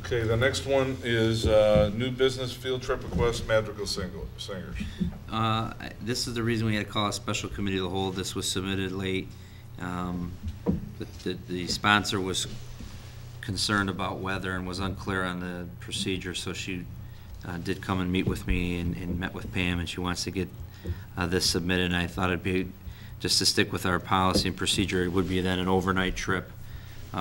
Okay, the next one is new business field trip request, Madrigal Singers. This is the reason we had to call a special committee of the whole. This was submitted late. The sponsor was concerned about weather and was unclear on the procedure, so she did come and meet with me and met with Pam, and she wants to get this submitted. And I thought it'd be, just to stick with our policy and procedure, it would be then an overnight trip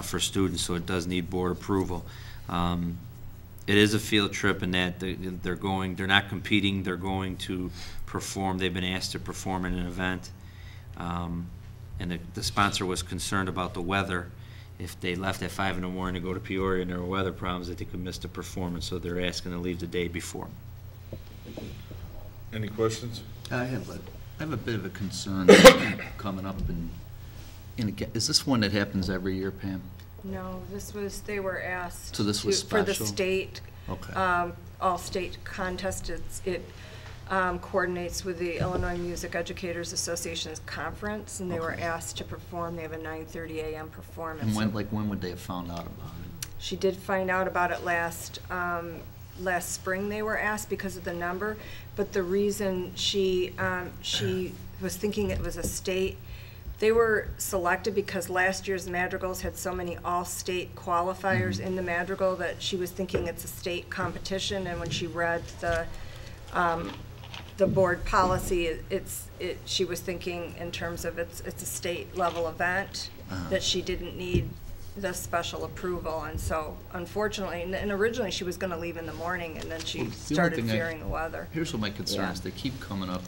for students, so it does need board approval. It is a field trip in that they're not competing, they're going to perform. They've been asked to perform in an event. And the sponsor was concerned about the weather. If they left at 5 in the morning to go to Peoria and there were weather problems, that they could miss the performance, so they're asking to leave the day before. Any questions? I have a bit of a concern coming up, and is this one that happens every year, Pam? No, they were asked so this was for the special? state, okay. all-state contest. It coordinates with the Illinois Music Educators Association's conference, and they were asked to perform. They have a 9:30 a.m. performance. And when would they have found out about it? She did find out about it last spring. They were asked because of the number, but the reason she was thinking it was a state. They were selected because last year's Madrigals had so many all-state qualifiers in the Madrigal that she was thinking it's a state competition, and when she read the board policy, she was thinking in terms of it's a state level event, that she didn't need the special approval. And so unfortunately, and originally she was going to leave in the morning, and then she started fearing the weather. Here's what my concern is. They keep coming up.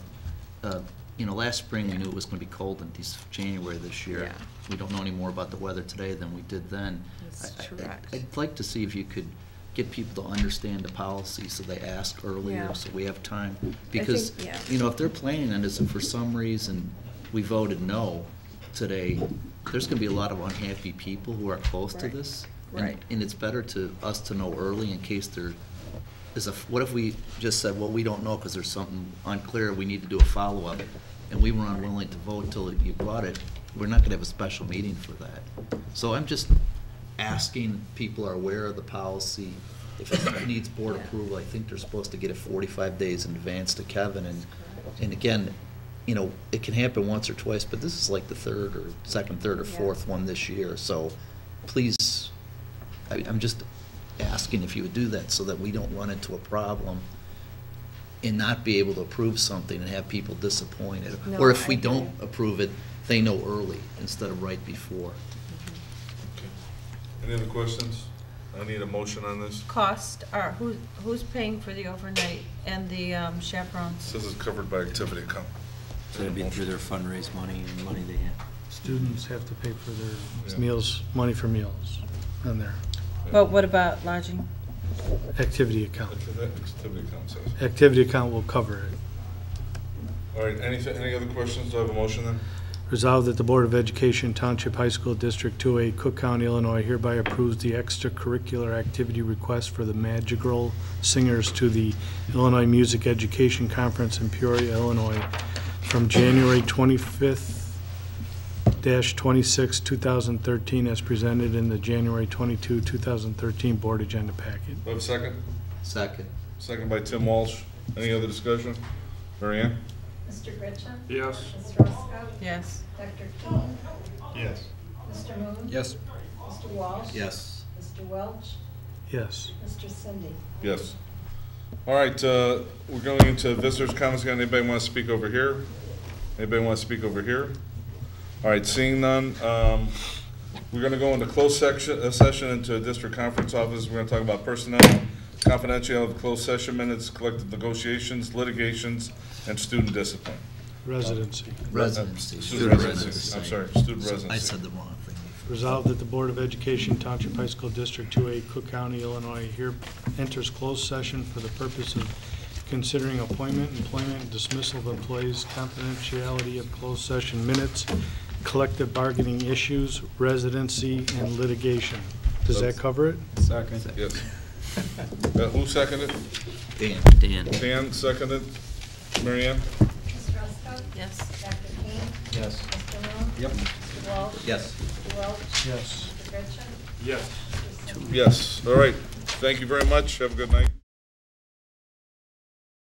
You know, last spring we knew it was going to be cold in January this year. Yeah. We don't know any more about the weather today than we did then. I'd like to see if you could get people to understand the policy so they ask earlier, so we have time. Because, you know, if they're planning on this and for some reason we voted no today, there's going to be a lot of unhappy people who are close to this. And it's better to us to know early in case there is what if we just said, well, we don't know because there's something unclear, we need to do a follow-up, and we were unwilling to vote until you brought it. We're not going to have a special meeting for that. So I'm just asking people are aware of the policy. If it needs board approval, I think they're supposed to get it 45 days in advance to Kevin. And again, you know, it can happen once or twice, but this is like the third or fourth one this year. So please, I'm just asking if you would do that so that we don't run into a problem and not be able to approve something and have people disappointed. No, or if we don't approve it, they know early instead of right before. Okay. Any other questions? I need a motion on this. Cost, who's paying for the overnight and the chaperones? This is covered by activity account. So it'd be through their fundraise money and money they have. Students have to pay for their meals, money for meals on there. But what about lodging? Activity account. Activity account says. Activity account will cover it. All right, any other questions? Do I have a motion then? Resolved that the Board of Education, Township High School District 2A, Cook County, Illinois, hereby approves the extracurricular activity request for the Madrigal Singers to the Illinois Music Education Conference in Peoria, Illinois, from January 25th-26, 2013, as presented in the January 22, 2013 Board Agenda Packet. Do I have a second? Second. Second by Tim Walsh. Any other discussion? Mary Ann? Mr. Gritchen? Yes. Ms. Ruska? Yes. Dr. King? Yes. Mr. Moon? Yes. Mr. Walsh? Yes. Mr. Welch? Yes. Mr. Cindy? Yes. All right, we're going into visitors' comments. Anybody want to speak over here? Anybody want to speak over here? All right, seeing none, we're going to go into closed session into a district conference office. We're going to talk about personnel, confidentiality of closed session minutes, collective negotiations, litigations, and student discipline. Residency. Residency. Student residency. I'm sorry, student residency. I said the wrong thing. Resolved that the Board of Education, Township High School District 2A, Cook County, Illinois, here enters closed session for the purpose of considering appointment, employment, dismissal of employees, confidentiality of closed session minutes, collective bargaining issues, residency, and litigation. Does that cover it? Second. Yes. Who seconded? Dan. Dan seconded. Mary Ann? Ms. Ruska? Yes. Dr. King? Yes. Mr. Moon? Yep. Mr. Walsh? Yes. Mr. Welch? Yes. Mr. Gritchen? Yes. Mr. Cindy? Yes. All right. Thank you very much. Have a good night.